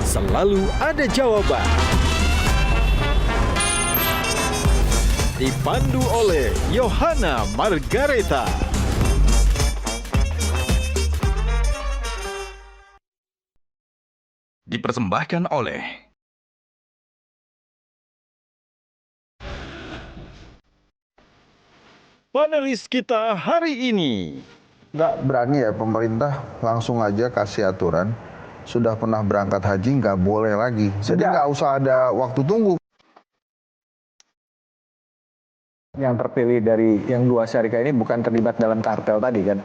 selalu ada jawaban. Dipandu oleh Yohana Margareta. Dipersembahkan oleh Panelis kita hari ini. Nggak berani ya pemerintah langsung aja kasih aturan. Sudah pernah berangkat haji nggak boleh lagi. Jadi nggak usah ada waktu tunggu. Yang terpilih dari yang dua syarikat ini bukan terlibat dalam kartel tadi kan?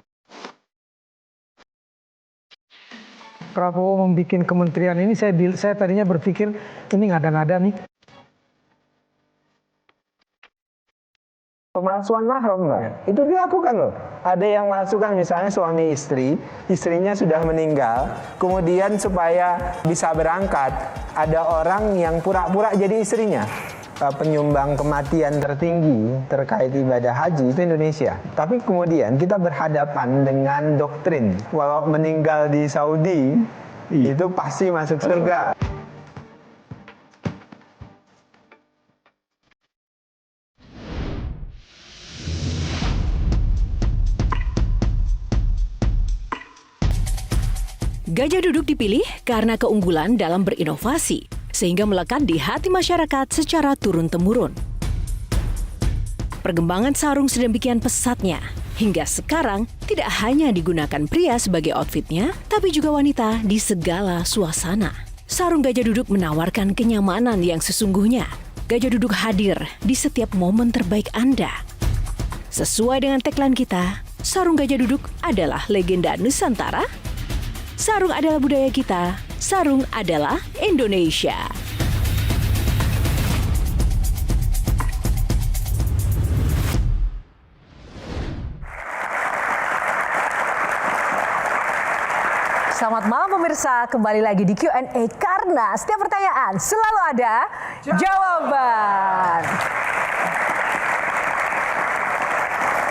Prabowo membuat kementerian ini, saya tadinya berpikir ini ngada-ngada nih. Pemalsuan mahram itu dilakukan loh. Ada yang masukkan misalnya suami istri, istrinya sudah meninggal, kemudian supaya bisa berangkat, ada orang yang pura-pura jadi istrinya. Penyumbang kematian tertinggi terkait ibadah haji itu Indonesia. Tapi kemudian kita berhadapan dengan doktrin kalau meninggal di Saudi itu pasti masuk surga. Gajah Duduk dipilih karena keunggulan dalam berinovasi, sehingga melekat di hati masyarakat secara turun-temurun. Perkembangan sarung sedemikian pesatnya, hingga sekarang tidak hanya digunakan pria sebagai outfitnya, tapi juga wanita di segala suasana. Sarung Gajah Duduk menawarkan kenyamanan yang sesungguhnya. Gajah Duduk hadir di setiap momen terbaik Anda. Sesuai dengan tagline kita, sarung Gajah Duduk adalah legenda Nusantara. Sarung adalah budaya kita, sarung adalah Indonesia. Selamat malam pemirsa, kembali lagi di Q&A karena setiap pertanyaan selalu ada jawaban.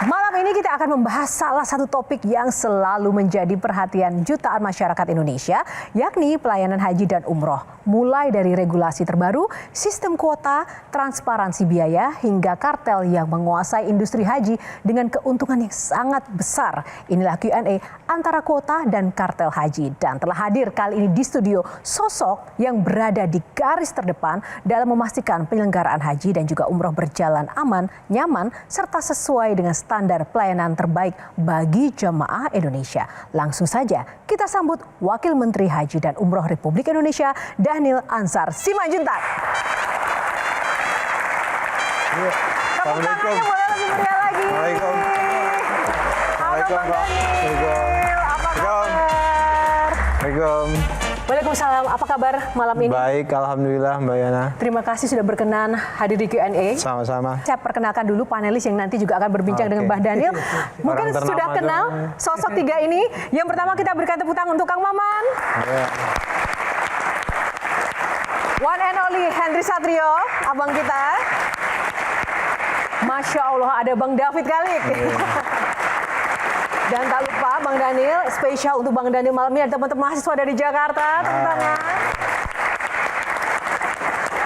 Malam ini kita akan membahas salah satu topik yang selalu menjadi perhatian jutaan masyarakat Indonesia, yakni pelayanan haji dan umroh. Mulai dari regulasi terbaru, sistem kuota, transparansi biaya, hingga kartel yang menguasai industri haji dengan keuntungan yang sangat besar. Inilah Q&A antara kuota dan kartel haji. Dan telah hadir kali ini di studio sosok yang berada di garis terdepan dalam memastikan penyelenggaraan haji dan juga umroh berjalan aman, nyaman, serta sesuai dengan standar pelayanan terbaik bagi jemaah Indonesia. Langsung saja kita sambut Wakil Menteri Haji dan Umroh Republik Indonesia, Dhanil Ansar Simanjuntak. Tepuk tangannya boleh lebih meriah lagi. Halo Bang Dhanil, apa kabar? Assalamualaikum. Waalaikumsalam, apa kabar malam ini? Baik, alhamdulillah Mbak Yana. Terima kasih sudah berkenan hadir di Q&A. Sama-sama. Saya perkenalkan dulu panelis yang nanti juga akan berbincang dengan Mbak Dhanil. Mungkin Orang sudah ternama kenal dong. sosok tiga ini. Yang pertama kita berikan tepuk tangan untuk Kang Maman. Ya. One and only Henry Satrio, abang kita. Masya Allah, ada Bang David Kalik. Dan tak lupa Bang Dhanil, spesial untuk Bang Dhanil malam ini ada teman-teman mahasiswa dari Jakarta. Tepuk tangan.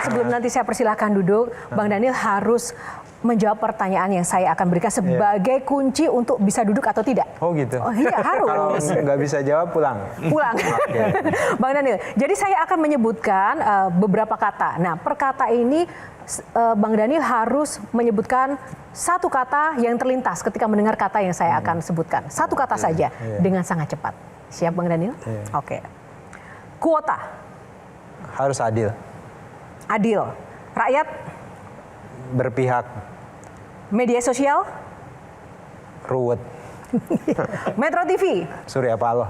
Sebelum nanti saya persilahkan duduk, Bang Dhanil harus menjawab pertanyaan yang saya akan berikan sebagai kunci untuk bisa duduk atau tidak. Oh gitu? Oh iya, Kalau harus. nggak bisa jawab, pulang. Pulang. Bang Dhanil, jadi saya akan menyebutkan beberapa kata. Nah, per kata ini Bang Dhanil harus menyebutkan satu kata yang terlintas ketika mendengar kata yang saya akan sebutkan. Satu kata saja dengan sangat cepat. Siap Bang Dhanil? Oke. Kuota. Harus adil. Adil. Rakyat. Berpihak. Media sosial. Ruwet. Metro TV. Surya Paloh.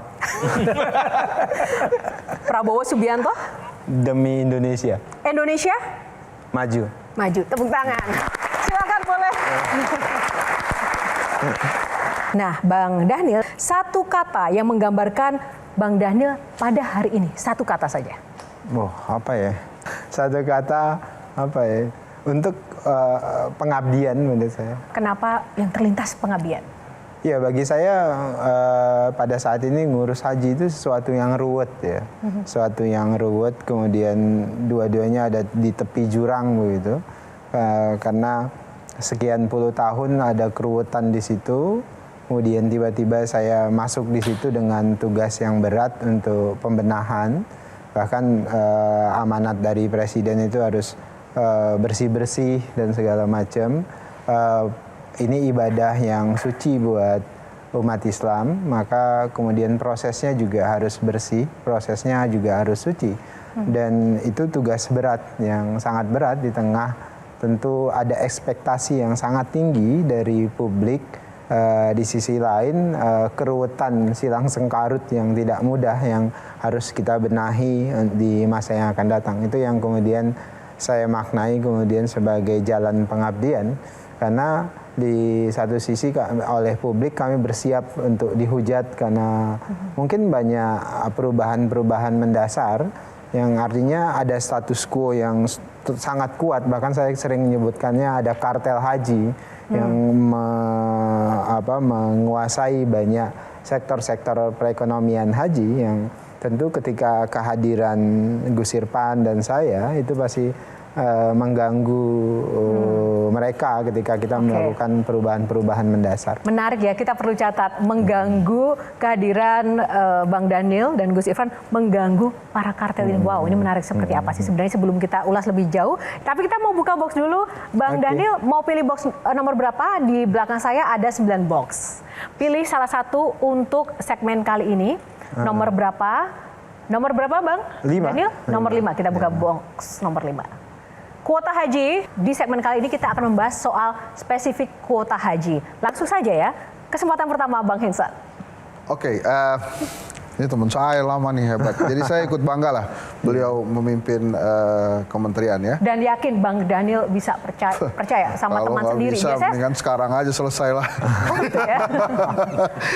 Prabowo Subianto. Demi Indonesia. Indonesia. Maju. Maju. Tepuk tangan. Silakan boleh. Nah, Bang Dhanil, satu kata yang menggambarkan Bang Dhanil pada hari ini. Satu kata saja. Oh, apa ya? Satu kata, apa ya? Untuk pengabdian menurut saya. Kenapa yang terlintas pengabdian? Ya bagi saya pada saat ini ngurus haji itu sesuatu yang ruwet ya, sesuatu yang ruwet. Kemudian dua-duanya ada di tepi jurang begitu, karena sekian puluh tahun ada keruwetan di situ. Kemudian tiba-tiba saya masuk di situ dengan tugas yang berat untuk pembenahan. Bahkan amanat dari presiden itu harus bersih-bersih dan segala macam. Ini ibadah yang suci buat umat Islam, maka kemudian prosesnya juga harus bersih, prosesnya juga harus suci. Dan itu tugas berat, yang sangat berat di tengah tentu ada ekspektasi yang sangat tinggi dari publik. Di sisi lain keruwetan silang sengkarut yang tidak mudah yang harus kita benahi di masa yang akan datang. Itu yang kemudian saya maknai kemudian sebagai jalan pengabdian, karena di satu sisi oleh publik kami bersiap untuk dihujat karena mungkin banyak perubahan-perubahan mendasar yang artinya ada status quo yang sangat kuat, bahkan saya sering menyebutkannya ada kartel haji yang menguasai banyak sektor-sektor perekonomian haji yang tentu ketika kehadiran Gus Irfan dan saya itu pasti mengganggu mereka ketika kita melakukan perubahan-perubahan mendasar. Menarik ya, kita perlu catat, mengganggu kehadiran Bang Daniel dan Gus Irfan, mengganggu para kartel ini. Wow, ini menarik seperti apa sih sebenarnya sebelum kita ulas lebih jauh. Tapi kita mau buka box dulu. Bang Daniel mau pilih box nomor berapa? Di belakang saya ada 9 box. Pilih salah satu untuk segmen kali ini. Nomor berapa? Nomor berapa Bang? 5. Daniel? Nomor 5. Kita buka box nomor 5. Kuota haji, di segmen kali ini kita akan membahas soal spesifik kuota haji. Langsung saja ya, kesempatan pertama Bang Hensa. Oke, ini teman saya lama nih, hebat. Jadi saya ikut bangga lah beliau memimpin kementerian ya. Dan yakin Bang Daniel bisa percaya sama teman sendiri. Kalau nggak bisa, mendingan sekarang aja selesai lah. Oh gitu ya.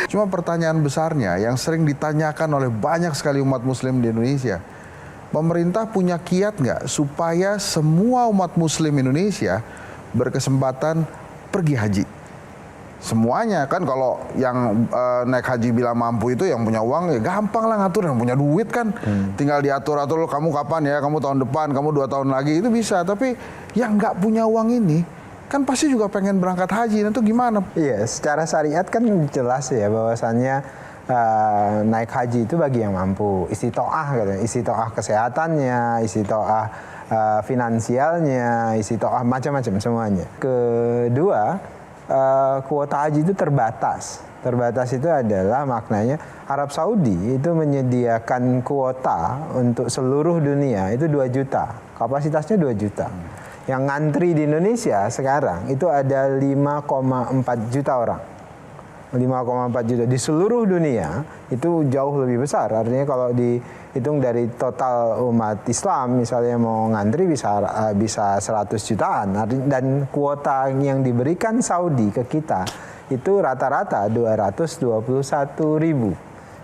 Cuma pertanyaan besarnya yang sering ditanyakan oleh banyak sekali umat muslim di Indonesia. Pemerintah punya kiat nggak supaya semua umat muslim Indonesia berkesempatan pergi haji? Semuanya kan, kalau yang naik haji bila mampu itu yang punya uang ya gampang lah ngatur, yang punya duit kan tinggal diatur-atur, kamu kapan ya, kamu tahun depan, kamu 2 tahun lagi, itu bisa. Tapi yang nggak punya uang ini kan pasti juga pengen berangkat haji, itu gimana? Iya, secara syariat kan jelas ya bahwasannya naik haji itu bagi yang mampu, istitoah katanya, istitoah kesehatannya, istitoah finansialnya, istitoah macam-macam semuanya. Kedua, kuota haji itu terbatas. Terbatas itu adalah maknanya Arab Saudi itu menyediakan kuota untuk seluruh dunia itu 2 juta, kapasitasnya 2 juta. Yang ngantri di Indonesia sekarang itu ada 5,4 juta orang. 5,4 juta di seluruh dunia itu jauh lebih besar. Artinya kalau dihitung dari total umat Islam misalnya mau ngantri bisa 100 jutaan. Dan kuota yang diberikan Saudi ke kita itu rata-rata 221 ribu.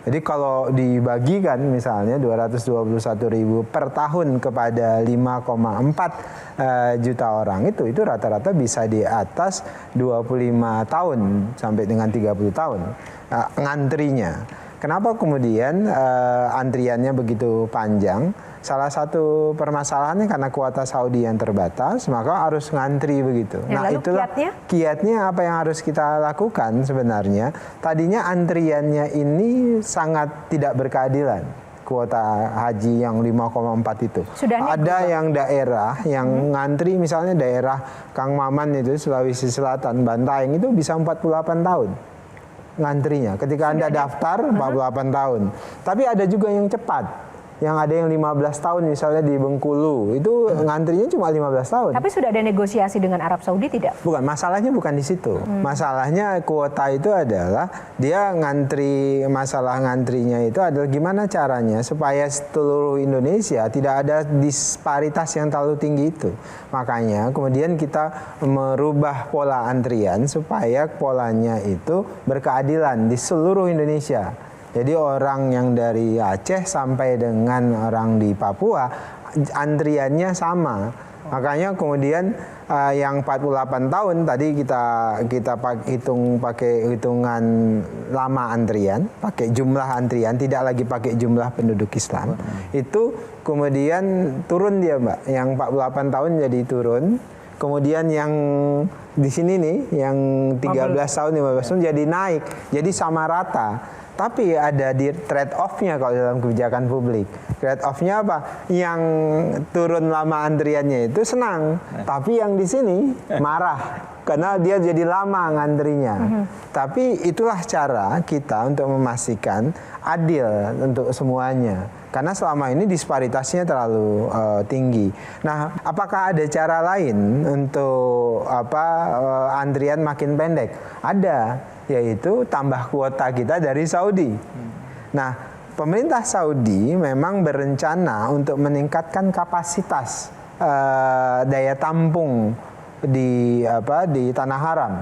Jadi kalau dibagikan misalnya 221 ribu per tahun kepada 5,4 juta orang itu rata-rata bisa di atas 25 tahun sampai dengan 30 tahun ngantrinya. Kenapa kemudian antriannya begitu panjang? Salah satu permasalahannya karena kuota Saudi yang terbatas, maka harus ngantri begitu. Nah, itulah kiatnya apa yang harus kita lakukan sebenarnya. Tadinya antriannya ini sangat tidak berkeadilan. Kuota haji yang 5,4 itu. Ada yang daerah yang ngantri, misalnya daerah Kang Maman itu Sulawesi Selatan, Bantaeng itu bisa 48 tahun. Ngantrinya. Ketika Anda daftar 48 tahun. Tapi ada juga yang cepat. Yang ada yang 15 tahun misalnya di Bengkulu, itu ngantrinya cuma 15 tahun. Tapi sudah ada negosiasi dengan Arab Saudi tidak? Bukan, masalahnya bukan di situ. Masalahnya kuota itu adalah dia ngantri, masalah ngantrinya itu adalah gimana caranya supaya seluruh Indonesia tidak ada disparitas yang terlalu tinggi itu. Makanya kemudian kita merubah pola antrian supaya polanya itu berkeadilan di seluruh Indonesia. Jadi orang yang dari Aceh sampai dengan orang di Papua antriannya sama. Makanya kemudian yang 48 tahun tadi kita hitung pakai hitungan lama antrian, pakai jumlah antrian, tidak lagi pakai jumlah penduduk Islam. Itu kemudian turun dia, Mbak. Yang 48 tahun jadi turun. Kemudian yang di sini nih, yang 13 tahun, 15 tahun jadi naik, jadi sama rata. Tapi ada di trade off-nya kalau dalam kebijakan publik. Trade off-nya apa? Yang turun lama antriannya itu senang, tapi yang di sini marah karena dia jadi lama ngantrinya. Tapi itulah cara kita untuk memastikan adil untuk semuanya. Karena selama ini disparitasnya terlalu tinggi. Nah, apakah ada cara lain untuk antrian makin pendek? Ada, yaitu tambah kuota kita dari Saudi. Nah, pemerintah Saudi memang berencana untuk meningkatkan kapasitas daya tampung di Tanah Haram.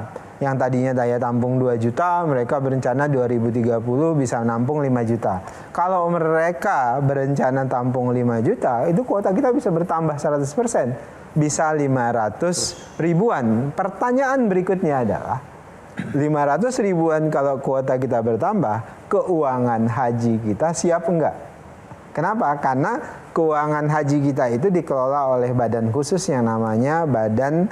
Yang tadinya daya tampung 2 juta, mereka berencana 2030 bisa nampung 5 juta. Kalau mereka berencana tampung 5 juta, itu kuota kita bisa bertambah 100%. Bisa 500 ribuan. Pertanyaan berikutnya adalah, 500 ribuan kalau kuota kita bertambah, keuangan haji kita siap enggak? Kenapa? Karena keuangan haji kita itu dikelola oleh badan khusus yang namanya Badan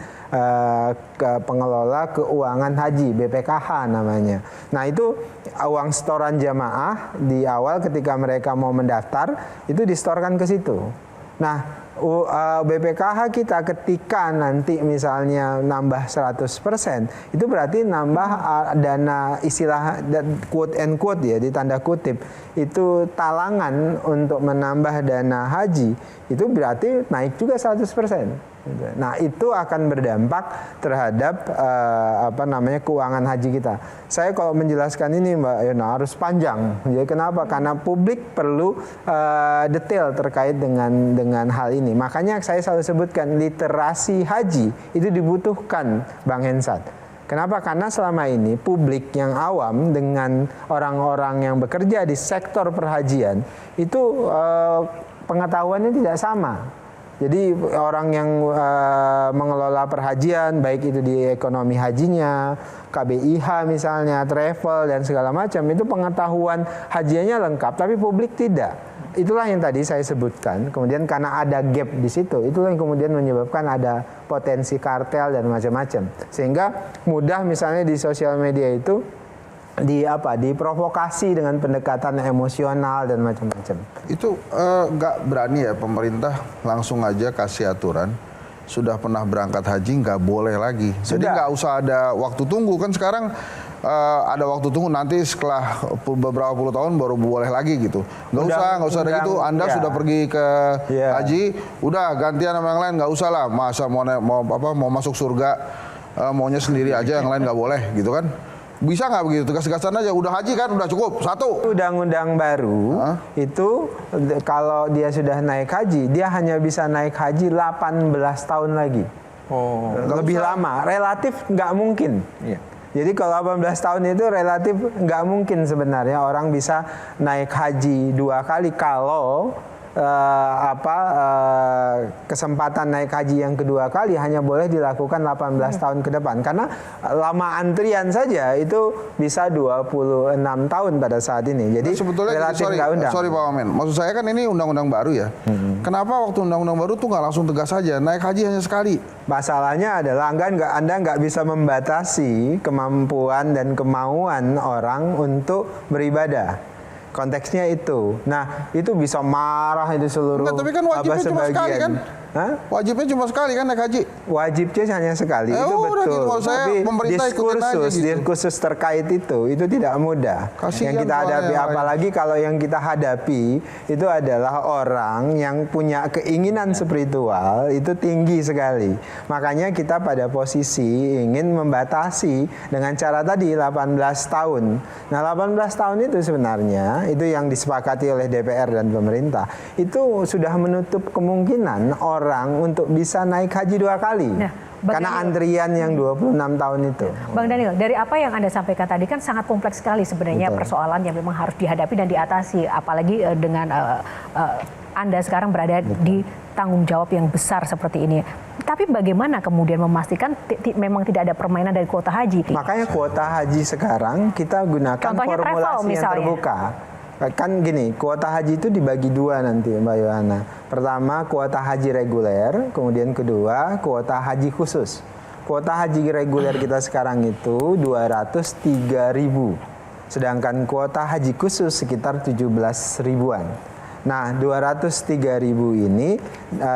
Pengelola Keuangan Haji, BPKH namanya. Nah, itu uang setoran jamaah di awal ketika mereka mau mendaftar, itu distorkan ke situ. Nah, BPKH kita ketika nanti misalnya nambah 100%, itu berarti nambah dana istilah quote and quote ya, di tanda kutip, itu talangan untuk menambah dana haji, itu berarti naik juga 100%. Nah, itu akan berdampak terhadap keuangan haji kita. Saya kalau menjelaskan ini, Mbak Yona, harus panjang. Jadi kenapa? Karena publik perlu detail terkait dengan hal ini. Makanya saya selalu sebutkan literasi haji itu dibutuhkan, Bang Hensat. Kenapa? Karena selama ini publik yang awam dengan orang-orang yang bekerja di sektor perhajian itu pengetahuannya tidak sama. Jadi orang yang mengelola perhajian, baik itu di ekonomi hajinya, KBIH misalnya, travel dan segala macam, itu pengetahuan hajiannya lengkap, tapi publik tidak. Itulah yang tadi saya sebutkan. Kemudian karena ada gap di situ, itulah yang kemudian menyebabkan ada potensi kartel dan macam-macam. Sehingga mudah misalnya di sosial media itu diprovokasi dengan pendekatan emosional dan macam-macam. Itu nggak berani ya pemerintah langsung aja kasih aturan, sudah pernah berangkat haji nggak boleh lagi. Jadi nggak usah ada waktu tunggu, kan sekarang ada waktu tunggu, nanti setelah beberapa puluh tahun baru boleh lagi gitu. Nggak usah ada gitu. Anda sudah pergi ke haji, udah gantian sama yang lain, nggak usah lah. Masa mau masuk surga maunya sendiri aja, yang lain nggak boleh gitu kan? Bisa nggak begitu? Tegas-tegasan aja, udah haji kan, udah cukup, satu. Undang-undang baru itu kalau dia sudah naik haji, dia hanya bisa naik haji 18 tahun lagi. Lebih lama, relatif nggak mungkin. Jadi kalau 18 tahun itu relatif nggak mungkin sebenarnya orang bisa naik haji 2 kali kalau kesempatan naik haji yang kedua kali hanya boleh dilakukan 18 tahun ke depan. Karena lama antrian saja itu bisa 26 tahun pada saat ini. Jadi sebetulnya relatif nggak undang. Sorry Pak Wamen, maksud saya kan ini undang-undang baru ya. Kenapa waktu undang-undang baru tuh nggak langsung tegas saja, naik haji hanya sekali? Masalahnya adalah Anda nggak bisa membatasi kemampuan dan kemauan orang untuk beribadah. Konteksnya itu. Nah, itu bisa marah itu seluruh. Enggak, tapi kan wajibnya cuma sekali kan? Hah? Wajibnya cuma sekali kan naik haji? Wajibnya hanya sekali, itu betul. Gitu. Tapi diskursus terkait itu tidak mudah. Kasian yang kita hadapi, apalagi kalau yang kita hadapi itu adalah orang yang punya keinginan spiritual itu tinggi sekali. Makanya kita pada posisi ingin membatasi dengan cara tadi 18 tahun. Nah, 18 tahun itu sebenarnya itu yang disepakati oleh DPR dan pemerintah. Itu sudah menutup kemungkinan orang untuk bisa naik haji 2 kali. Nah, karena antrian yang 26 tahun itu. Bang Daniel, dari apa yang Anda sampaikan tadi kan sangat kompleks sekali sebenarnya persoalan yang memang harus dihadapi dan diatasi, apalagi dengan Anda sekarang berada di tanggung jawab yang besar seperti ini. Tapi bagaimana kemudian memastikan memang tidak ada permainan dari kuota haji? Makanya kuota haji sekarang kita gunakan Contohnya travel formulasi yang misalnya. terbuka. Kan gini, kuota haji itu dibagi dua nanti Mbak Yohana. Pertama kuota haji reguler, kemudian kedua kuota haji khusus. Kuota haji reguler kita sekarang itu 203.000. Sedangkan kuota haji khusus sekitar 17 ribuan. Nah, 203.000 ini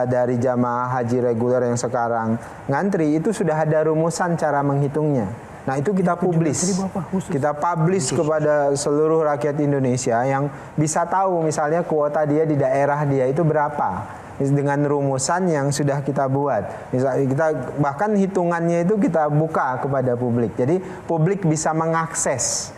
dari jamaah haji reguler yang sekarang ngantri itu sudah ada rumusan cara menghitungnya. Nah, itu kita publish. Kita publish kepada seluruh rakyat Indonesia yang bisa tahu misalnya kuota dia di daerah dia itu berapa. Dengan rumusan yang sudah kita buat. Misalnya kita bahkan hitungannya itu kita buka kepada publik. Jadi publik bisa mengakses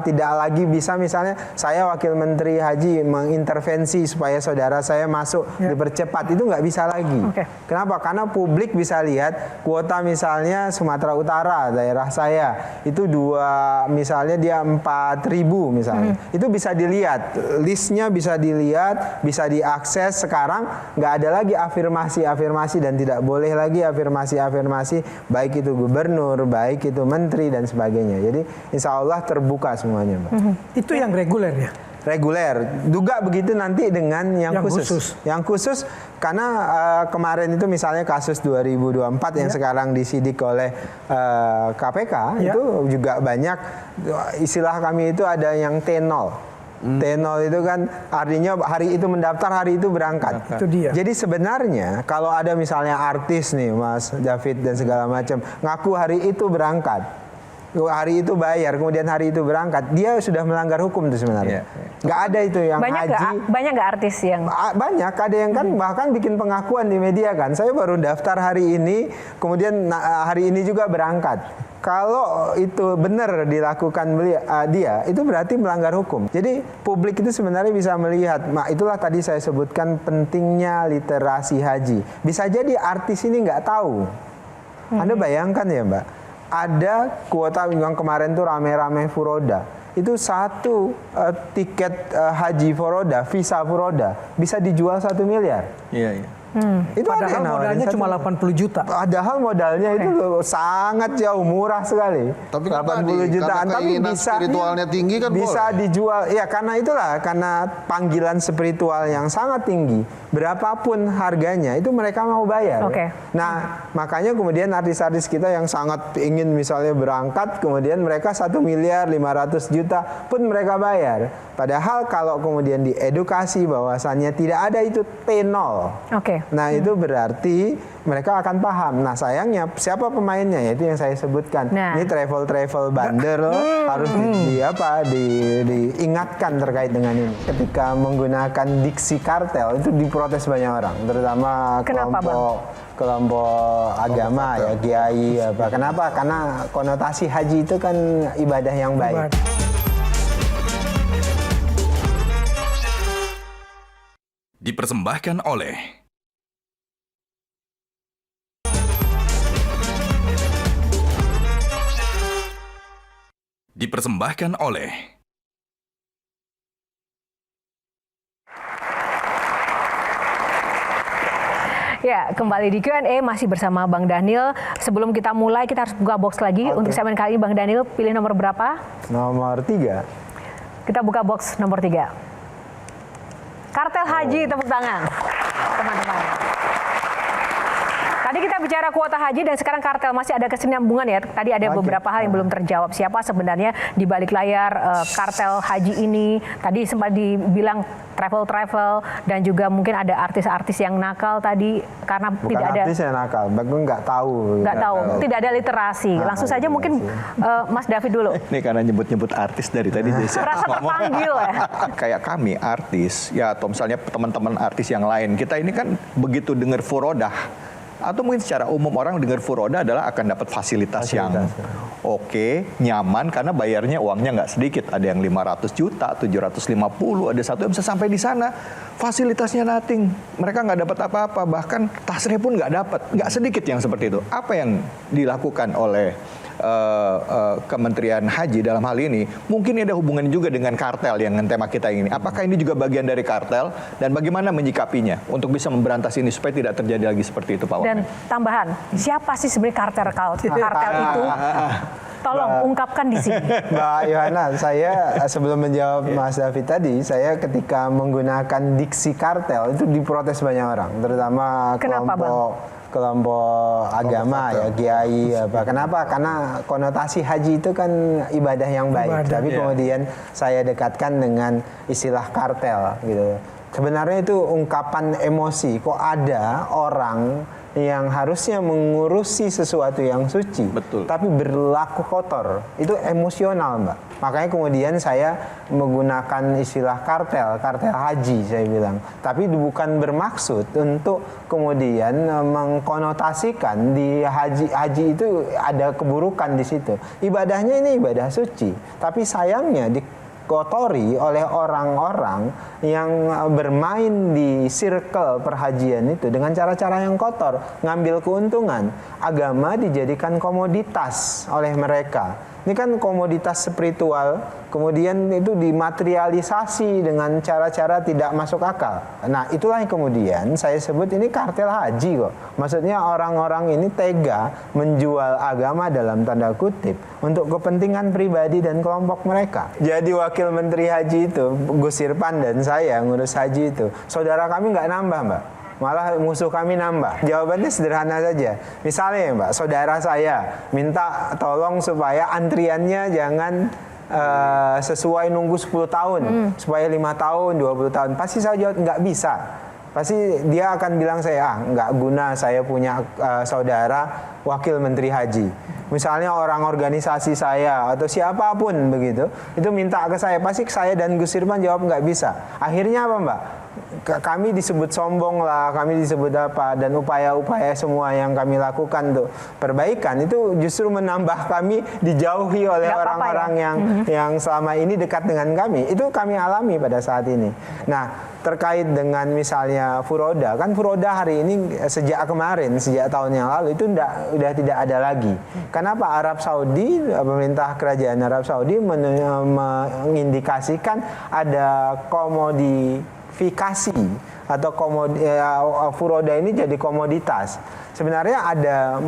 tidak lagi bisa misalnya saya wakil menteri haji mengintervensi supaya saudara saya masuk dipercepat, itu nggak bisa lagi. Kenapa? Karena publik bisa lihat kuota misalnya Sumatera Utara daerah saya itu misalnya dia 4.000 misalnya, itu bisa dilihat listnya, bisa dilihat, bisa diakses. Sekarang nggak ada lagi afirmasi dan tidak boleh lagi afirmasi baik itu gubernur, baik itu menteri dan sebagainya. Jadi insya Allah terbuka semuanya, Mbak. Itu yang reguler ya? Reguler. Duga begitu nanti dengan yang khusus. Yang khusus karena kemarin itu misalnya kasus 2024 yang sekarang disidik oleh KPK itu juga banyak, istilah kami itu ada yang T0. T0 itu kan artinya hari itu mendaftar, hari itu berangkat. Itu dia. Jadi sebenarnya kalau ada misalnya artis nih Mas David dan segala macam ngaku hari itu berangkat, hari itu bayar, kemudian hari itu berangkat, dia sudah melanggar hukum itu sebenarnya. Nggak ada itu yang haji. Banyak nggak artis yang? Banyak, ada yang kan bahkan bikin pengakuan di media kan. Saya baru daftar hari ini, kemudian hari ini juga berangkat. Kalau itu benar dilakukan dia, itu berarti melanggar hukum. Jadi publik itu sebenarnya bisa melihat. Itulah tadi saya sebutkan pentingnya literasi haji. Bisa jadi artis ini nggak tahu. Anda bayangkan ya Mbak. Ada kuota yang kemarin tuh rame-rame furoda. Itu satu tiket haji furoda, visa furoda bisa dijual 1 miliar. Iya. Itu Padahal ada modalnya cuma 80 juta. Padahal modalnya itu sangat jauh, murah sekali. Tapi 80 jutaan, tapi bisa spiritualnya tinggi kan bisa boleh dijual. Ya karena itulah, karena panggilan spiritual yang sangat tinggi. Berapapun harganya itu mereka mau bayar. Nah, makanya kemudian artis-artis kita yang sangat ingin misalnya berangkat, kemudian mereka 1 miliar 500 juta pun mereka bayar. Padahal kalau kemudian diedukasi bahwasannya tidak ada itu T0. Nah itu berarti mereka akan paham. Nah sayangnya siapa pemainnya? Ya, itu yang saya sebutkan. Ini travel bandar loh, harus diingatkan terkait dengan ini. Ketika menggunakan diksi kartel itu diprotes banyak orang, terutama kelompok agama ya, kiai apa. Kenapa? Karena konotasi haji itu kan ibadah yang baik. Dipersembahkan oleh Ya, kembali di Q&A masih bersama Bang Daniel. Sebelum kita mulai, kita harus buka box lagi. Untuk segmen kali ini, Bang Daniel pilih nomor berapa? Nomor 3. Kita buka box nomor 3. Kartel haji, tepuk tangan. Teman-teman. Tadi kita bicara kuota haji dan sekarang kartel, masih ada kesinambungan ya. Tadi ada beberapa hal yang belum terjawab. Siapa sebenarnya di balik layar kartel haji ini? Tadi sempat dibilang travel dan juga mungkin ada artis-artis yang nakal tadi karena Bukan tidak ada artis yang nakal, bahkan nggak tahu. Tidak ada literasi. Langsung saja mungkin Mas David dulu. Ini karena nyebut-nyebut artis dari tadi Desi. Rasa terpanggil ya. Kayak kami artis, ya atau misalnya teman-teman artis yang lain, kita ini kan begitu dengar furodah, atau mungkin secara umum orang dengar furoda adalah akan dapat fasilitas yang oke, nyaman, karena bayarnya uangnya nggak sedikit. Ada yang 500 juta, 750, ada satu yang bisa sampai di sana. Fasilitasnya nothing, mereka nggak dapat apa-apa, bahkan tasnya pun nggak dapat. Nggak sedikit yang seperti itu. Apa yang dilakukan oleh Kementerian Haji dalam hal ini, mungkin ada hubungannya juga dengan kartel yang tema kita ini. Apakah ini juga bagian dari kartel dan bagaimana menyikapinya untuk bisa memberantas ini supaya tidak terjadi lagi seperti itu, Pak Wamen? Dan tambahan, siapa sih sebenarnya kartel itu? Tolong ungkapkan di sini. Mbak Yohana, saya sebelum menjawab Mas David tadi, saya ketika menggunakan diksi kartel itu diprotes banyak orang, terutama kelompok agama ya, kiai apa. Kenapa? Karena konotasi haji itu kan ibadah yang baik. Tapi kemudian saya dekatkan dengan istilah kartel gitu. Sebenarnya itu ungkapan emosi. Kok ada orang yang harusnya mengurusi sesuatu yang suci, tapi berlaku kotor, itu emosional, Mbak. Makanya kemudian saya menggunakan istilah kartel haji saya bilang. Tapi bukan bermaksud untuk kemudian mengkonotasikan di haji itu ada keburukan di situ. Ibadahnya ini ibadah suci, tapi sayangnya dikotori oleh orang-orang yang bermain di circle perhajian itu dengan cara-cara yang kotor, ngambil keuntungan. Agama dijadikan komoditas oleh mereka. Ini kan komoditas spiritual, kemudian itu dimaterialisasi dengan cara-cara tidak masuk akal. Nah, itulah yang kemudian saya sebut ini kartel haji kok. Maksudnya orang-orang ini tega menjual agama dalam tanda kutip untuk kepentingan pribadi dan kelompok mereka. Jadi wakil menteri haji itu, Gus Irfan dan saya ngurus haji itu, saudara kami nggak nambah, Mbak. Malah musuh kami nambah. Jawabannya sederhana saja. Misalnya Mbak, saudara saya minta tolong supaya antriannya jangan sesuai nunggu 10 tahun, supaya 5 tahun, 20 tahun. Pasti saya jawab nggak bisa. Pasti dia akan bilang saya, nggak guna saya punya saudara wakil menteri haji. Misalnya orang organisasi saya atau siapapun begitu, itu minta ke saya, pasti saya dan Gus Irfan jawab nggak bisa. Akhirnya apa, Mbak? Kami disebut sombong lah, kami disebut apa, dan upaya-upaya semua yang kami lakukan untuk perbaikan itu justru menambah kami dijauhi oleh orang-orang yang selama ini dekat dengan kami. Itu kami alami pada saat ini. Nah, terkait dengan misalnya furoda, kan furoda hari ini sejak kemarin, sejak tahun yang lalu itu udah tidak ada lagi. Kenapa? Arab Saudi, pemerintah kerajaan Arab Saudi mengindikasikan ada komodifikasi atau furoda ini jadi komoditas. Sebenarnya ada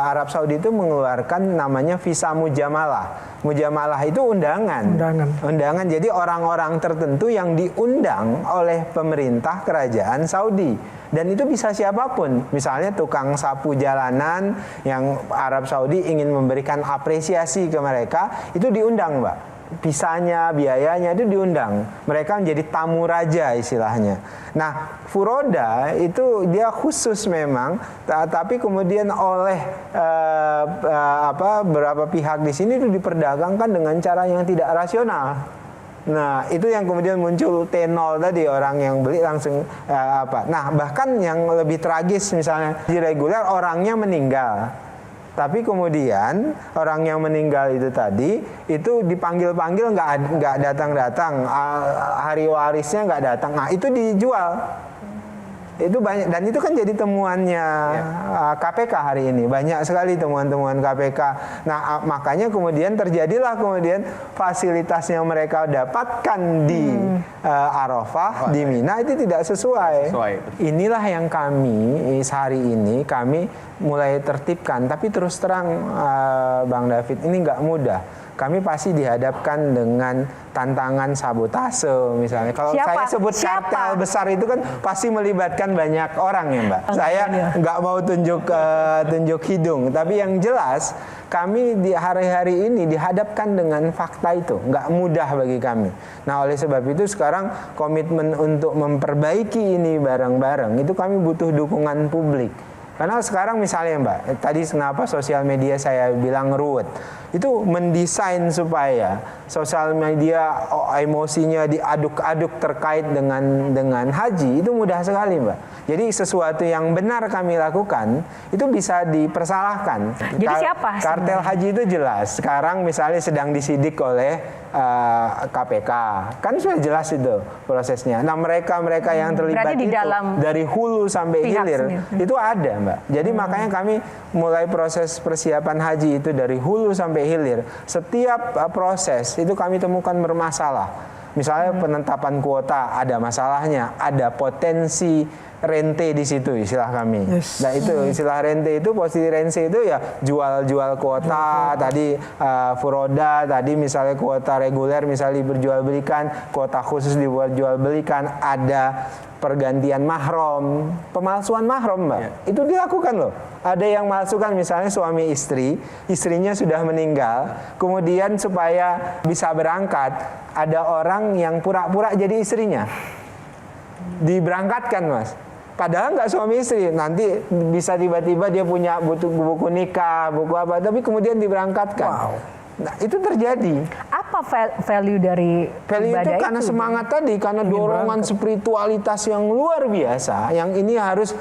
Arab Saudi itu mengeluarkan namanya visa mujamalah. Mujamalah itu undangan. Jadi orang-orang tertentu yang diundang oleh pemerintah kerajaan Saudi. Dan itu bisa siapapun. Misalnya tukang sapu jalanan yang Arab Saudi ingin memberikan apresiasi ke mereka, itu diundang, Mbak. Visanya, biayanya itu diundang. Mereka menjadi tamu raja istilahnya. Nah, furoda itu dia khusus memang, tapi kemudian oleh beberapa pihak di sini itu diperdagangkan dengan cara yang tidak rasional. Nah, itu yang kemudian muncul T0 tadi, orang yang beli langsung Nah, bahkan yang lebih tragis misalnya di reguler orangnya meninggal. Tapi kemudian orang yang meninggal itu tadi itu dipanggil-panggil nggak datang-datang, hari warisnya nggak datang. Nah, itu dijual. Itu banyak, dan itu kan jadi temuannya KPK hari ini, banyak sekali temuan-temuan KPK. Nah, makanya kemudian terjadilah kemudian fasilitas yang mereka dapatkan di Arafah, di Mina itu tidak sesuai. Inilah yang kami hari ini kami mulai tertibkan, tapi terus terang Bang David, ini nggak mudah. Kami pasti dihadapkan dengan tantangan sabotase misalnya. Kalau saya sebut kartel besar itu kan pasti melibatkan banyak orang ya, Mbak. Saya nggak mau tunjuk hidung, tapi yang jelas kami di hari-hari ini dihadapkan dengan fakta itu. Nggak mudah bagi kami. Nah, oleh sebab itu sekarang komitmen untuk memperbaiki ini bareng-bareng itu kami butuh dukungan publik. Karena sekarang misalnya Mbak, tadi kenapa sosial media saya bilang ruwet. itu mendesain supaya sosial media emosinya diaduk-aduk terkait dengan haji itu mudah sekali, Mbak. Jadi sesuatu yang benar kami lakukan itu bisa dipersalahkan. Jadi siapa? Kartel haji itu jelas. Sekarang misalnya sedang disidik oleh KPK, kan sudah jelas itu prosesnya. Nah mereka yang terlibat di itu dalam dari hulu sampai hilir sendiri. itu ada, Mbak. Jadi makanya kami mulai proses persiapan haji itu dari hulu sampai hilir. Setiap proses itu kami temukan bermasalah. Misalnya penetapan kuota ada masalahnya, ada potensi rente di situ istilah kami. Nah itu istilah rente itu, posisi rente itu ya jual kuota, tadi furoda, tadi misalnya kuota reguler misalnya diperjualbelikan, kuota khusus diperjualbelikan, ada pergantian mahram, pemalsuan mahram, Mbak. Itu dilakukan loh. Ada yang malsukan misalnya suami istri, istrinya sudah meninggal, kemudian supaya bisa berangkat, ada orang yang pura-pura jadi istrinya. Diberangkatkan, Mas. Padahal nggak suami istri, nanti bisa tiba-tiba dia punya buku nikah, buku apa, tapi kemudian diberangkatkan. Wow. Nah, itu terjadi. Apa value dari Value itu ibadah karena itu? semangat tadi, karena dorongan spiritualitas yang luar biasa, yang ini harus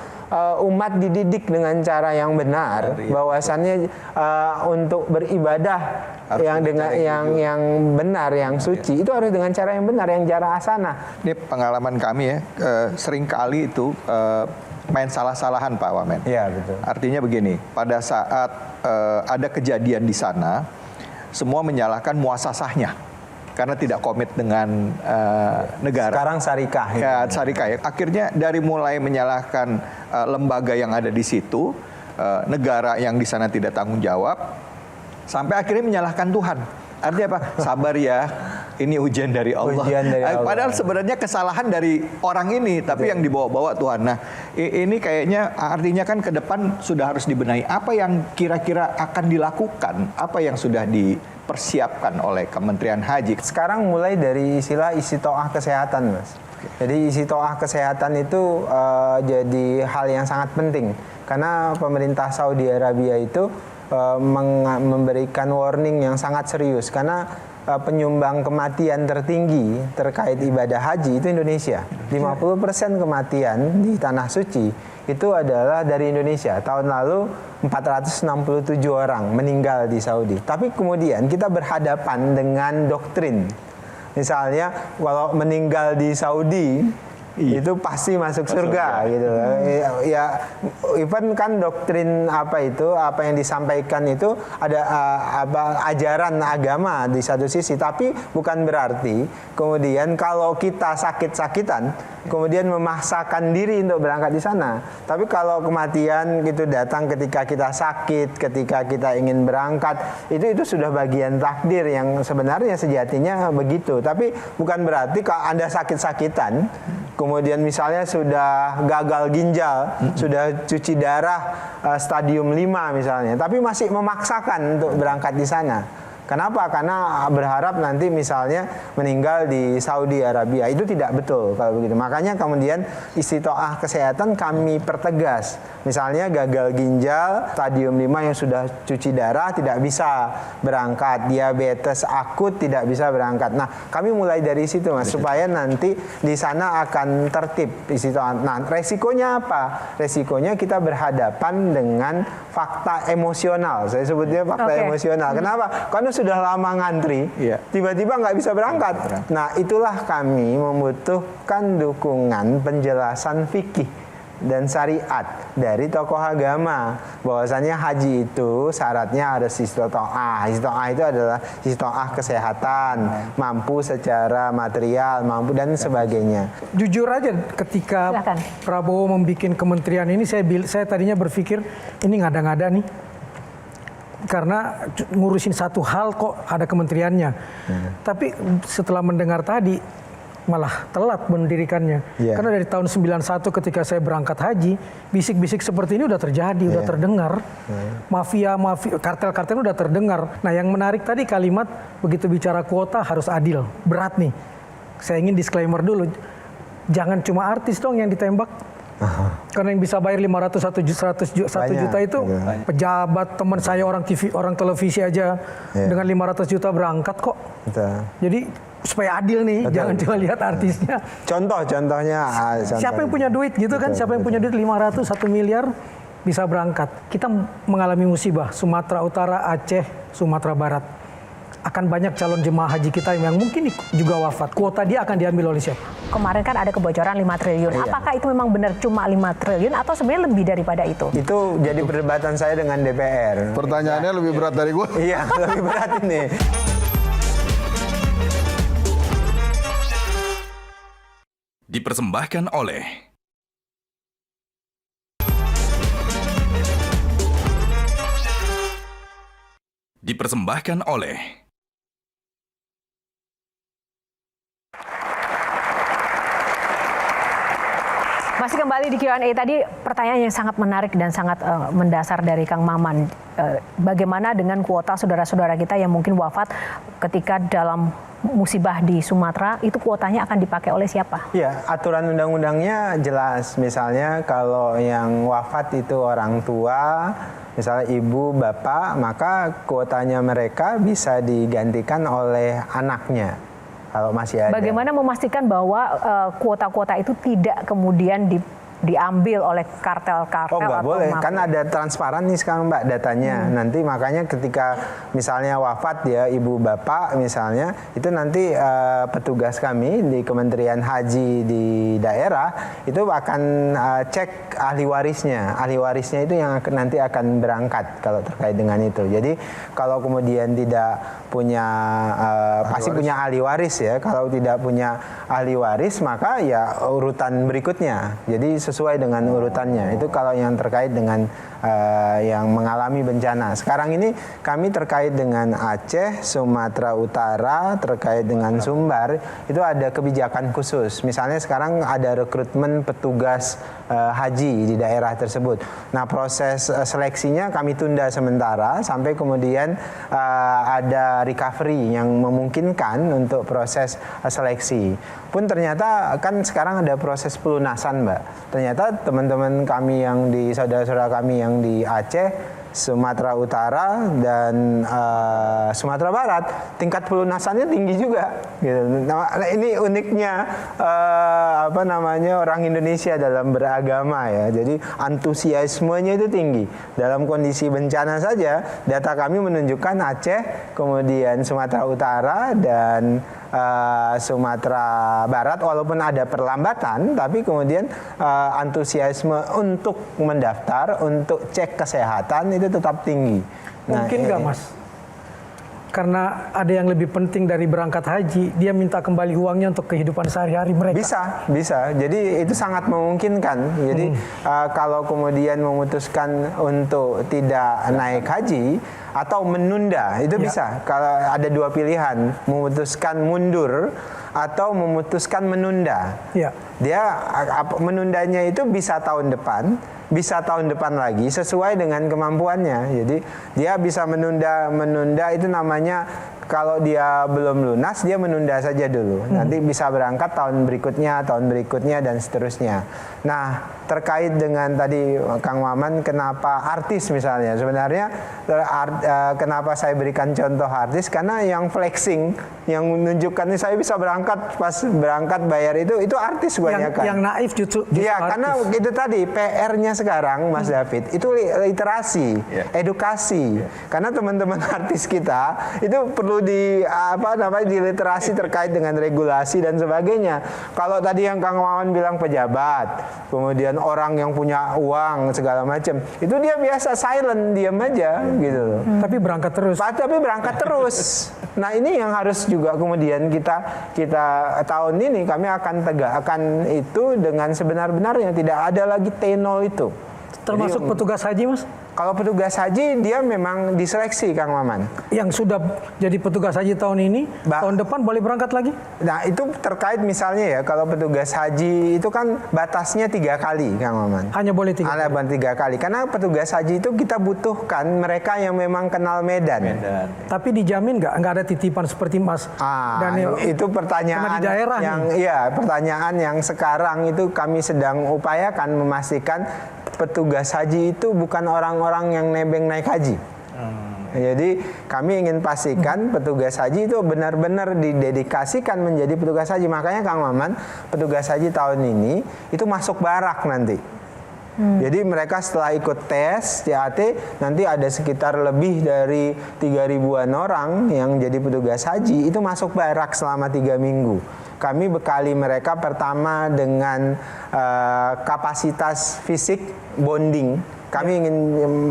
umat dididik dengan cara yang benar, bahwasannya untuk beribadah Harus yang dengan yang benar, yang suci, itu harus dengan cara yang benar, yang cara asana. Ini pengalaman kami ya, sering kali itu main salah-salahan Pak Wamen. Iya, betul. Artinya begini, pada saat ada kejadian di sana, semua menyalahkan muasasahnya karena tidak komit dengan negara. Sekarang syarikah. Ya, syarikah ya. Akhirnya dari mulai menyalahkan lembaga yang ada di situ, negara yang di sana tidak tanggung jawab, sampai akhirnya menyalahkan Tuhan. Artinya apa? Sabar ya, ini ujian dari Allah. Ujian dari Allah. Padahal sebenarnya kesalahan dari orang ini, tapi yang dibawa-bawa Tuhan. Nah, ini kayaknya artinya kan ke depan sudah harus dibenahi. Apa yang kira-kira akan dilakukan? Apa yang sudah dipersiapkan oleh Kementerian Haji? Sekarang mulai dari istilah istitoah kesehatan, Mas. Jadi istitoah kesehatan itu jadi hal yang sangat penting. Karena pemerintah Saudi Arabia itu memberikan warning yang sangat serius. Karena penyumbang kematian tertinggi terkait ibadah haji itu Indonesia. 50% kematian di Tanah Suci itu adalah dari Indonesia. Tahun lalu 467 orang meninggal di Saudi. Tapi kemudian kita berhadapan dengan doktrin. Misalnya kalau meninggal di Saudi itu pasti masuk surga gitu. Ya even kan doktrin apa yang disampaikan itu ada ajaran agama di satu sisi, tapi bukan berarti kemudian kalau kita sakit-sakitan kemudian memaksakan diri untuk berangkat di sana. Tapi kalau kematian itu datang ketika kita sakit, ketika kita ingin berangkat, itu sudah bagian takdir yang sebenarnya sejatinya begitu. Tapi bukan berarti kalau Anda sakit-sakitan kemudian misalnya sudah gagal ginjal, sudah cuci darah stadium 5 misalnya, tapi masih memaksakan untuk berangkat di sana. Kenapa? Karena berharap nanti misalnya meninggal di Saudi Arabia. Itu tidak betul kalau begitu. Makanya kemudian istitoah kesehatan kami pertegas. Misalnya gagal ginjal, stadium 5 yang sudah cuci darah tidak bisa berangkat. Diabetes akut tidak bisa berangkat. Nah, kami mulai dari situ, Mas, supaya nanti di sana akan tertib istitoah. Nah, resikonya apa? Resikonya kita berhadapan dengan fakta emosional. Saya sebutnya fakta emosional. Kenapa? Karena sudah lama ngantri, tiba-tiba nggak bisa berangkat. Nah, itulah kami membutuhkan dukungan penjelasan fikih dan syariat dari tokoh agama, bahwasanya haji itu syaratnya ada istitoah. Istitoah itu adalah istitoah kesehatan, mampu secara material, mampu dan sebagainya. Jujur aja, ketika Silakan. Prabowo membuat kementerian ini, saya tadinya berpikir ini ngada-ngada nih. Karena ngurusin satu hal kok ada kementeriannya. Tapi setelah mendengar tadi malah telat mendirikannya. Karena dari tahun 91 ketika saya berangkat haji, bisik-bisik seperti ini udah terjadi, udah terdengar. Mafia, kartel-kartel udah terdengar. Nah, yang menarik tadi kalimat begitu bicara kuota harus adil. Berat nih. Saya ingin disclaimer dulu. Jangan cuma artis dong yang ditembak. Karena yang bisa bayar 500 1 juta itu pejabat, teman saya orang TV, orang televisi aja dengan 500 juta berangkat kok. Betul. Jadi supaya adil nih, jangan cuma lihat artisnya. Contohnya Siapa yang punya duit gitu kan? Siapa yang punya duit 500 1 miliar bisa berangkat. Kita mengalami musibah Sumatera Utara, Aceh, Sumatera Barat. Akan banyak calon jemaah haji kita yang mungkin juga wafat. Kuota dia akan diambil oleh siapa? Kemarin kan ada kebocoran 5 triliun. Apakah itu memang benar cuma 5 triliun atau sebenarnya lebih daripada itu? Itu jadi perdebatan saya dengan DPR. Pertanyaannya lebih berat dari gue. Iya, lebih berat ini. Dipersembahkan oleh Masih kembali di Q&A tadi, pertanyaan yang sangat menarik dan sangat mendasar dari Kang Maman. Bagaimana dengan kuota saudara-saudara kita yang mungkin wafat ketika dalam musibah di Sumatera, itu kuotanya akan dipakai oleh siapa? Ya, aturan undang-undangnya jelas. Misalnya kalau yang wafat itu orang tua, misalnya ibu, bapak, maka kuotanya mereka bisa digantikan oleh anaknya. Kalau masih ada. Bagaimana memastikan bahwa kuota-kuota itu tidak kemudian diambil oleh kartel-kartel? Oh, nggak boleh, kan ada transparan nih sekarang Mbak datanya. Nanti makanya ketika misalnya wafat ya ibu bapak misalnya, itu nanti petugas kami di Kementerian Haji di daerah itu akan cek ahli warisnya. Ahli warisnya itu yang nanti akan berangkat kalau terkait dengan itu. Jadi kalau kemudian tidak punya pasti punya ahli waris ya. Kalau tidak punya ahli waris maka ya urutan berikutnya. Jadi sesuai dengan urutannya. Itu kalau yang terkait dengan yang mengalami bencana. Sekarang ini kami terkait dengan Aceh, Sumatera Utara, terkait dengan Sumbar, itu ada kebijakan khusus. Misalnya sekarang ada rekrutmen petugas haji di daerah tersebut. Nah, proses seleksinya kami tunda sementara sampai kemudian ada recovery yang memungkinkan untuk proses seleksi. Pun ternyata kan sekarang ada proses pelunasan, Mbak. Ternyata teman-teman kami yang di saudara-saudara kami yang di Aceh, Sumatera Utara dan Sumatera Barat tingkat pelunasannya tinggi juga. Gitu. Nah, ini uniknya orang Indonesia dalam beragama ya. Jadi antusiasmenya itu tinggi. Dalam kondisi bencana saja, data kami menunjukkan Aceh, kemudian Sumatera Utara dan Sumatera Barat walaupun ada perlambatan, tapi kemudian antusiasme untuk mendaftar, untuk cek kesehatan itu tetap tinggi. Mungkin nggak Mas? Karena ada yang lebih penting dari berangkat haji, dia minta kembali uangnya untuk kehidupan sehari-hari mereka. Bisa. Jadi itu sangat memungkinkan. Jadi kalau kemudian memutuskan untuk tidak naik haji atau menunda, itu bisa. Kalau ada dua pilihan, memutuskan mundur atau memutuskan menunda. Ya. Dia menundanya itu bisa tahun depan, bisa tahun depan lagi sesuai dengan kemampuannya. Jadi dia bisa menunda itu namanya kalau dia belum lunas dia menunda saja dulu. Nanti bisa berangkat tahun berikutnya dan seterusnya. Nah, terkait dengan tadi Kang Maman kenapa artis misalnya. Sebenarnya kenapa saya berikan contoh artis karena yang flexing, yang menunjukkan ini saya bisa berangkat, pas berangkat bayar itu artis banyak kan. Yang naif justru Iya, artis. karena itu tadi PR-nya sekarang Mas David itu literasi, edukasi. Karena teman-teman artis kita itu perlu diliterasi terkait dengan regulasi dan sebagainya. Kalau tadi yang Kang Maman bilang pejabat, kemudian orang yang punya uang segala macam, itu dia biasa silent, diam aja gitu loh. Tapi berangkat terus. Nah, ini yang harus juga kemudian kita tahun ini kami akan tegakkan itu dengan sebenar-benarnya, tidak ada lagi T0 itu. Termasuk petugas haji, Mas? Kalau petugas haji dia memang diseleksi, Kang Maman. Yang sudah jadi petugas haji tahun ini, tahun depan boleh berangkat lagi? Nah itu terkait misalnya ya, kalau petugas haji itu kan batasnya 3 kali, Kang Maman. Hanya boleh 3 Ada kali. 3 kali. Karena petugas haji itu kita butuhkan mereka yang memang kenal medan. Tapi dijamin nggak ada titipan seperti Mas Daniel? Itu pertanyaan di daerah yang pertanyaan yang sekarang itu kami sedang upayakan memastikan petugas haji itu bukan orang-orang yang nebeng naik haji. Jadi kami ingin pastikan petugas haji itu benar-benar didedikasikan menjadi petugas haji. Makanya Kang Maman, petugas haji tahun ini itu masuk barak nanti. Jadi mereka setelah ikut tes CAT nanti ada sekitar lebih dari 3.000-an orang yang jadi petugas haji itu masuk barak selama 3 minggu. Kami bekali mereka pertama dengan kapasitas fisik bonding. Kami ingin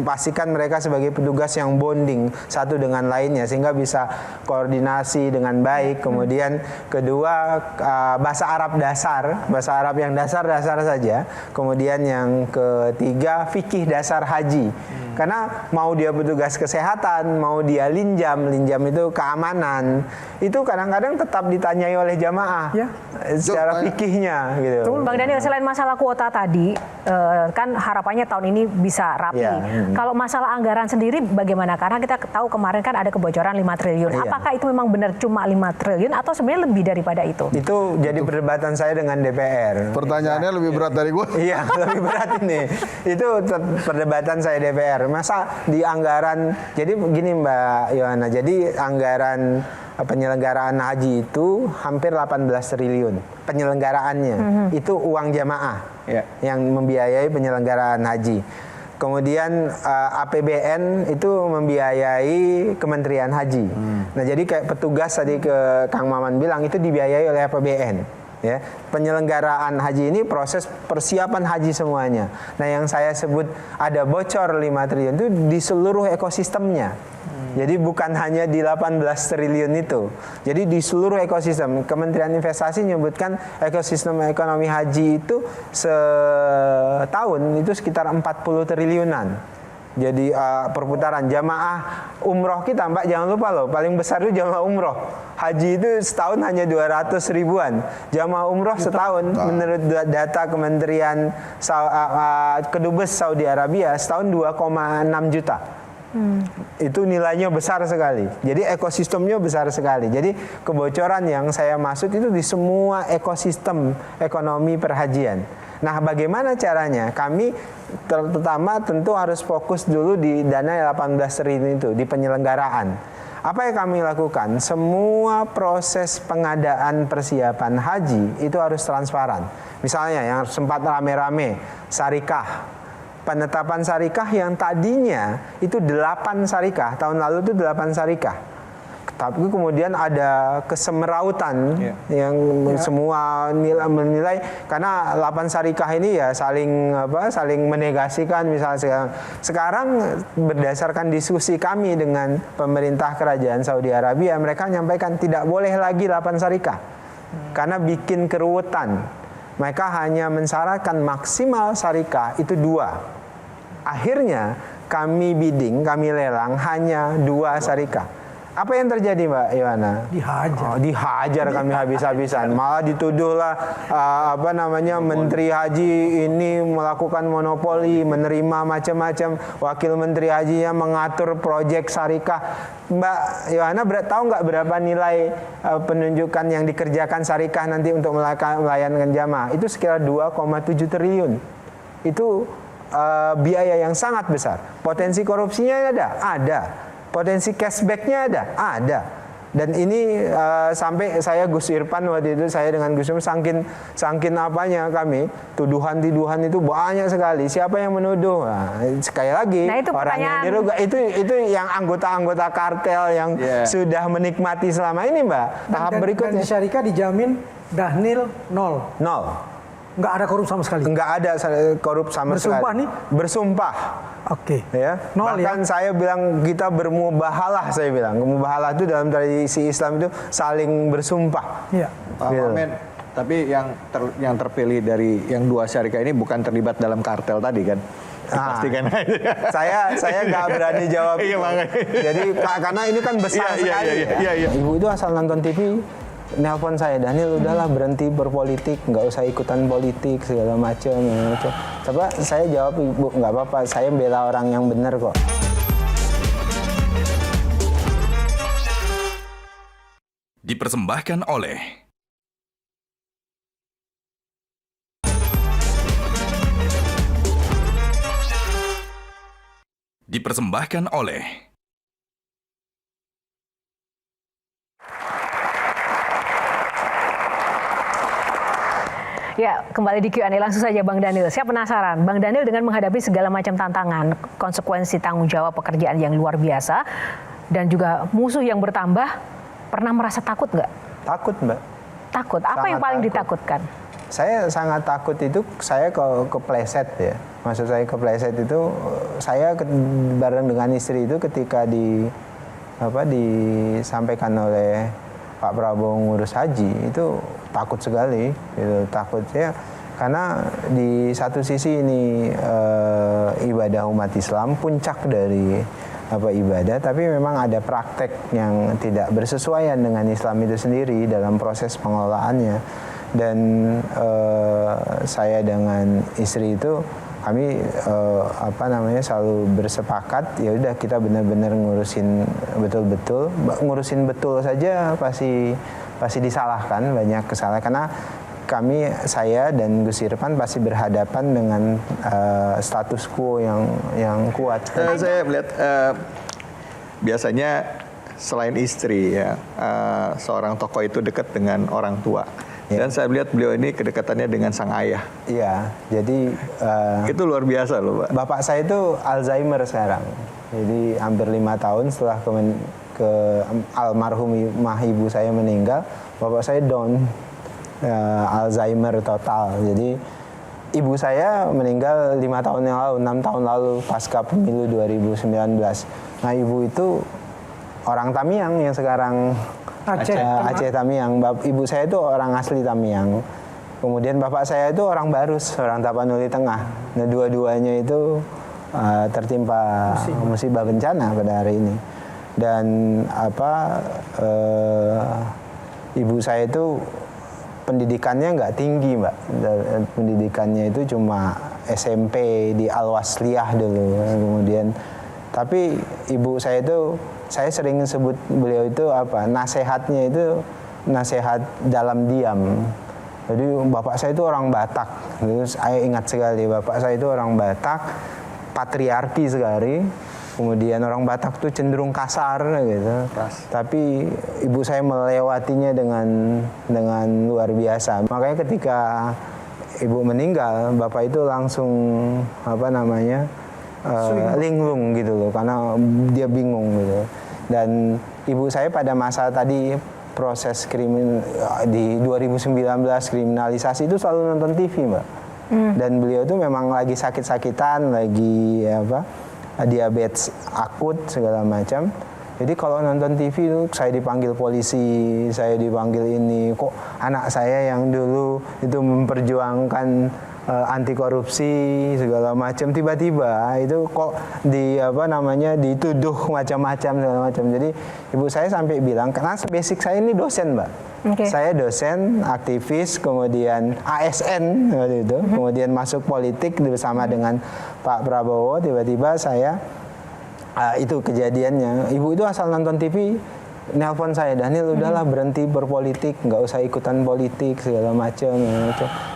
pastikan mereka sebagai petugas yang bonding satu dengan lainnya sehingga bisa koordinasi dengan baik. Kemudian kedua bahasa Arab dasar, bahasa Arab yang dasar-dasar saja. Kemudian yang ketiga fikih dasar haji. Karena mau dia petugas kesehatan, mau dia linjam itu keamanan, itu kadang-kadang tetap ditanyai oleh jamaah secara fikihnya gitu. Bang Daniel, selain masalah kuota tadi, kan harapannya tahun ini bisa rapi. Kalau masalah anggaran sendiri bagaimana? Karena kita tahu kemarin kan ada kebocoran 5 triliun. Apakah itu memang benar cuma 5 triliun atau sebenarnya lebih daripada itu? Itu jadi perdebatan saya dengan DPR. Pertanyaannya lebih berat dari gue. Iya, lebih berat ini. Itu perdebatan saya DPR. Masa di anggaran, jadi begini Mbak Yohana, jadi anggaran penyelenggaraan haji itu hampir 18 triliun. Penyelenggaraannya itu uang jamaah yang membiayai penyelenggaraan haji. Kemudian APBN itu membiayai Kementerian Haji. Nah jadi kayak petugas tadi ke Kang Maman bilang itu dibiayai oleh APBN. Ya, penyelenggaraan haji ini proses persiapan haji semuanya. Nah yang saya sebut ada bocor 5 triliun itu di seluruh ekosistemnya. Jadi bukan hanya di 18 triliun itu. Jadi di seluruh ekosistem. Kementerian Investasi menyebutkan ekosistem ekonomi haji itu setahun itu sekitar 40 triliunan. Jadi perputaran jamaah umroh kita, Mbak, jangan lupa loh, paling besar itu jamaah umroh. Haji itu setahun hanya 200 ribuan. Jamaah umroh setahun menurut data Kementerian Kedubes Saudi Arabia setahun 2,6 juta. Itu nilainya besar sekali. Jadi ekosistemnya besar sekali. Jadi kebocoran yang saya maksud itu di semua ekosistem ekonomi perhajian. Nah, bagaimana caranya? Kami pertama tentu harus fokus dulu di dana 18 triliun itu, di penyelenggaraan. Apa yang kami lakukan? Semua proses pengadaan persiapan haji itu harus transparan. Misalnya yang sempat rame-rame, syarikah. Penetapan syarikah yang tadinya itu 8 syarikah, tahun lalu itu 8 syarikah. Tapi kemudian ada kesemerautan yang semua menilai karena 8 syarikah ini ya saling menegasikan misalnya sekarang berdasarkan diskusi kami dengan pemerintah kerajaan Saudi Arabia, mereka menyampaikan tidak boleh lagi 8 syarikah karena bikin keruwetan. Mereka hanya mensyaratkan maksimal syarikah itu 2. Akhirnya kami bidding, kami lelang hanya 2 syarikah. Apa yang terjadi, Mbak Yohana? Dihajar. Dihajar kami habis-habisan. Malah dituduhlah Menteri Haji ini melakukan monopoli, menerima macam-macam. Wakil Menteri Hajinya mengatur proyek syarikah. Mbak Yohana tahu nggak berapa nilai penunjukan yang dikerjakan syarikah nanti untuk melayankan jamaah? Itu sekitar 2,7 triliun. Itu biaya yang sangat besar. Potensi korupsinya ada. Potensi cashbacknya ada. Dan ini sampai saya Gus Irfan waktu itu saya dengan Gus Irfan sangkin apanya kami tuduhan itu banyak sekali. Siapa yang menuduh? Nah, sekali lagi itu orang yang dirugikan itu yang anggota-anggota kartel yang sudah menikmati selama ini, Mbak. Tahap berikutnya. Dan di syarikat dijamin Dhanil 0. Nggak ada korup sama sekali. Nggak ada korup sama sekali. Bersumpah nih? Bersumpah. Oke. Ya. Bahkan saya bilang kita bermubahalah, saya bilang. Mubahalah itu dalam tradisi Islam itu saling bersumpah. Iya. Pak Wamen, tapi yang terpilih dari yang 2 syarikat ini bukan terlibat dalam kartel tadi kan? Pastikan. Saya nggak berani jawab. Iya, itu. makanya. Jadi karena ini kan besar sekali. Iya. Ibu itu asal nonton TV, nelpon saya, Daniel udahlah berhenti berpolitik, nggak usah ikutan politik segala macam. Coba saya jawab, Ibu nggak apa-apa, saya bela orang yang benar kok. Dipersembahkan oleh Ya, kembali di Q&A langsung saja Bang Daniel. Saya penasaran, Bang Daniel dengan menghadapi segala macam tantangan, konsekuensi tanggung jawab pekerjaan yang luar biasa, dan juga musuh yang bertambah, pernah merasa takut nggak? Takut, Mbak. Takut? Apa yang paling ditakutkan? Saya sangat takut itu, saya kepleset ya. Maksud saya kepleset itu, saya bareng dengan istri itu ketika disampaikan oleh Pak Prabowo ngurus haji, itu takut sekali. Gitu. Takutnya karena di satu sisi ini ibadah umat Islam, puncak dari ibadah, tapi memang ada praktek yang tidak bersesuaian dengan Islam itu sendiri dalam proses pengelolaannya. Dan saya dengan istri itu kami selalu bersepakat, ya udah kita benar-benar ngurusin betul saja pasti disalahkan, banyak kesalahan karena saya dan Gus Irfan pasti berhadapan dengan status quo yang kuat. Saya melihat biasanya selain istri ya, seorang tokoh itu dekat dengan orang tua. Dan saya melihat beliau ini kedekatannya dengan sang ayah. Iya, jadi itu luar biasa loh, Pak. Bapak saya itu Alzheimer sekarang. Jadi hampir 5 tahun setelah almarhumah ibu saya meninggal, bapak saya down, Alzheimer total. Jadi ibu saya meninggal 5 tahun yang lalu, 6 tahun lalu pasca pemilu 2019. Nah, ibu itu orang Tamiang yang sekarang Aceh Tamiang. Ibu saya itu orang asli Tamiang. Kemudian bapak saya itu orang Barus, orang Tapanuli Tengah. Nah, dua-duanya itu tertimpa musibah bencana pada hari ini. Dan ibu saya itu pendidikannya nggak tinggi, Mbak. Pendidikannya itu cuma SMP di Al-Wasliyah dulu. Kemudian tapi ibu saya itu, saya sering sebut beliau itu nasehatnya itu nasehat dalam diam. Jadi bapak saya itu orang Batak. Terus saya ingat sekali bapak saya itu orang Batak, patriarki sekali. Kemudian orang Batak tuh cenderung kasar gitu. Tapi ibu saya melewatinya dengan luar biasa. Makanya ketika ibu meninggal, bapak itu langsung linglung gitu loh, karena dia bingung gitu. Dan ibu saya pada masa tadi proses di 2019 kriminalisasi itu selalu nonton TV, Mbak. Dan beliau itu memang lagi sakit-sakitan, lagi diabetes akut segala macam. Jadi kalau nonton TV itu saya dipanggil polisi, saya dipanggil ini, kok anak saya yang dulu itu memperjuangkan anti korupsi segala macam, tiba-tiba itu kok dituduh macam-macam segala macam. Jadi ibu saya sampai bilang, karena basic saya ini dosen, Mbak. Okay. Saya dosen, aktivis, kemudian ASN waktu itu, kemudian masuk politik bersama dengan Pak Prabowo. Tiba-tiba saya itu kejadiannya. Ibu itu asal nonton TV, nelpon saya, Daniel udahlah berhenti berpolitik, nggak usah ikutan politik segala macam.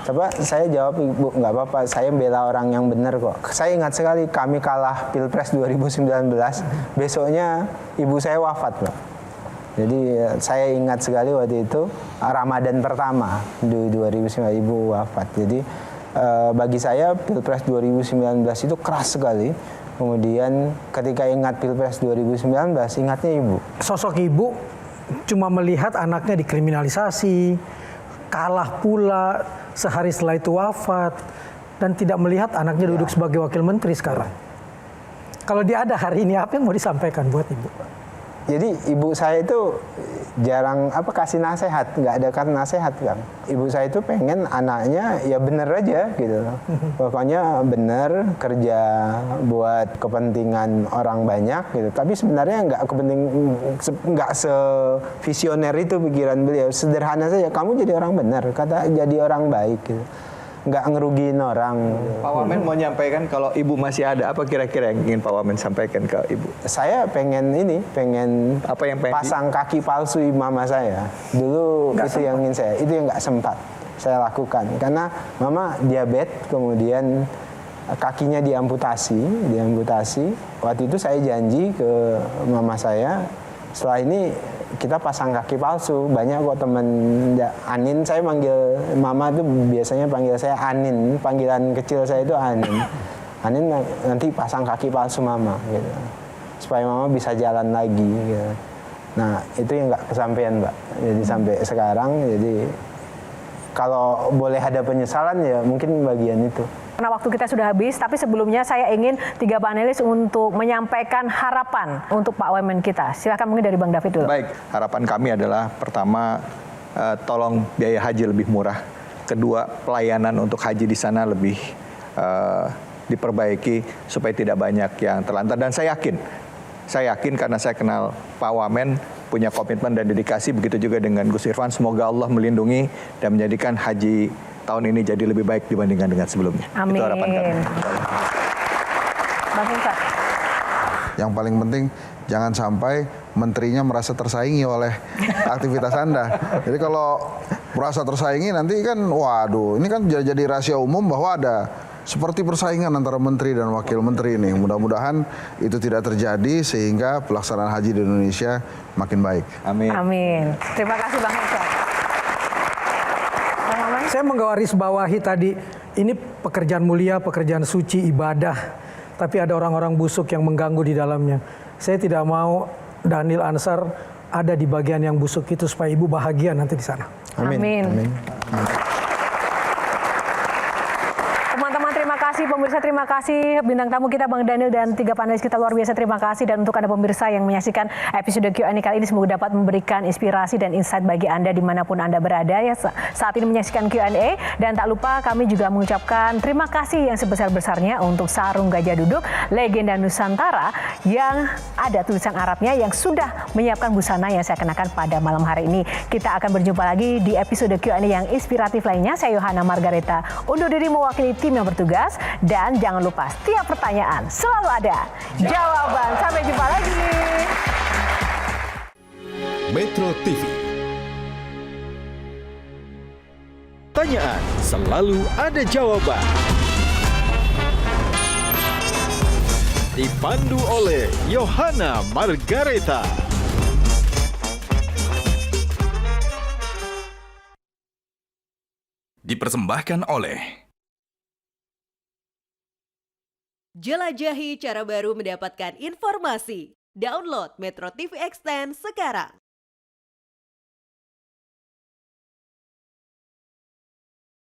Coba saya jawab, Ibu nggak apa-apa, saya bela orang yang benar kok. Saya ingat sekali kami kalah Pilpres 2019, besoknya ibu saya wafat, Pak. Jadi saya ingat sekali waktu itu Ramadan pertama di 2019 ibu wafat. Jadi bagi saya Pilpres 2019 itu keras sekali. Kemudian ketika ingat Pilpres 2019, ingatnya ibu. Sosok ibu cuma melihat anaknya dikriminalisasi, kalah pula, sehari setelah itu wafat, dan tidak melihat anaknya duduk sebagai wakil menteri sekarang. Kalau dia ada hari ini, apa yang mau disampaikan buat ibu? Jadi ibu saya itu jarang kasih nasihat, nggak ada kan nasihat kan. Ibu saya itu pengen anaknya ya bener aja gitu. Pokoknya bener, kerja buat kepentingan orang banyak gitu. Tapi sebenarnya nggak sevisioner itu pikiran beliau. Sederhana saja, kamu jadi orang bener, kata jadi orang baik gitu. Nggak ngerugiin orang. Pak Wamen mau nyampaikan kalau ibu masih ada, apa kira-kira yang ingin Pak Wamen sampaikan ke ibu? Saya pengen Apa yang pengen pasang kaki palsu mama saya. Dulu itu yang ingin saya, itu yang nggak sempat saya lakukan. Karena mama diabetes, kemudian kakinya diamputasi. Waktu itu saya janji ke mama saya, setelah ini kita pasang kaki palsu. Banyak kok temen Anin, saya manggil mama itu biasanya panggil saya Anin, panggilan kecil saya itu Anin. Anin nanti pasang kaki palsu mama gitu, supaya mama bisa jalan lagi gitu. Nah itu yang nggak kesampaian Mbak, jadi sampai sekarang. Jadi kalau boleh ada penyesalan ya mungkin bagian itu. Karena waktu kita sudah habis, tapi sebelumnya saya ingin 3 panelis untuk menyampaikan harapan untuk Pak Wamen kita. Silakan mungkin dari Bang David dulu. Baik, harapan kami adalah pertama, tolong biaya haji lebih murah. Kedua, pelayanan untuk haji di sana lebih diperbaiki supaya tidak banyak yang terlantar. Dan saya yakin karena saya kenal Pak Wamen, punya komitmen dan dedikasi, begitu juga dengan Gus Irfan. Semoga Allah melindungi dan menjadikan haji tahun ini jadi lebih baik dibandingkan dengan sebelumnya. Amin. Itu harapan kami. Bang Vincent. Yang paling penting jangan sampai menterinya merasa tersaingi oleh aktivitas Anda. Jadi kalau merasa tersaingi nanti kan, waduh, ini kan jadi rahasia umum bahwa ada seperti persaingan antara menteri dan wakil menteri ini. Mudah-mudahan itu tidak terjadi sehingga pelaksanaan haji di Indonesia makin baik. Amin. Amin. Terima kasih Bang Vincent. Saya menggarisbawahi tadi, ini pekerjaan mulia, pekerjaan suci, ibadah. Tapi ada orang-orang busuk yang mengganggu di dalamnya. Saya tidak mau Daniel Ansar ada di bagian yang busuk itu supaya ibu bahagia nanti di sana. Amin. Teman-teman terima kasih, pemirsa terima kasih, bintang tamu kita Bang Daniel dan 3 panelis kita luar biasa terima kasih. Dan untuk Anda pemirsa yang menyaksikan episode Q&A kali ini, semoga dapat memberikan inspirasi dan insight bagi Anda dimanapun Anda berada ya saat ini menyaksikan Q&A. Dan tak lupa kami juga mengucapkan terima kasih yang sebesar-besarnya untuk Sarung Gajah Duduk, legenda Nusantara yang ada tulisan Arabnya yang sudah menyiapkan busana yang saya kenakan pada malam hari ini. Kita akan berjumpa lagi di episode Q&A yang inspiratif lainnya. Saya Yohana Margareta undur diri mewakili tim yang bertugas. Dan jangan lupa, setiap pertanyaan selalu ada jawaban. Sampai jumpa lagi. Metro TV. Pertanyaan selalu ada jawaban. Dipandu oleh Yohana Margareta. Dipersembahkan oleh Jelajahi cara baru mendapatkan informasi. Download Metro TV Extend sekarang.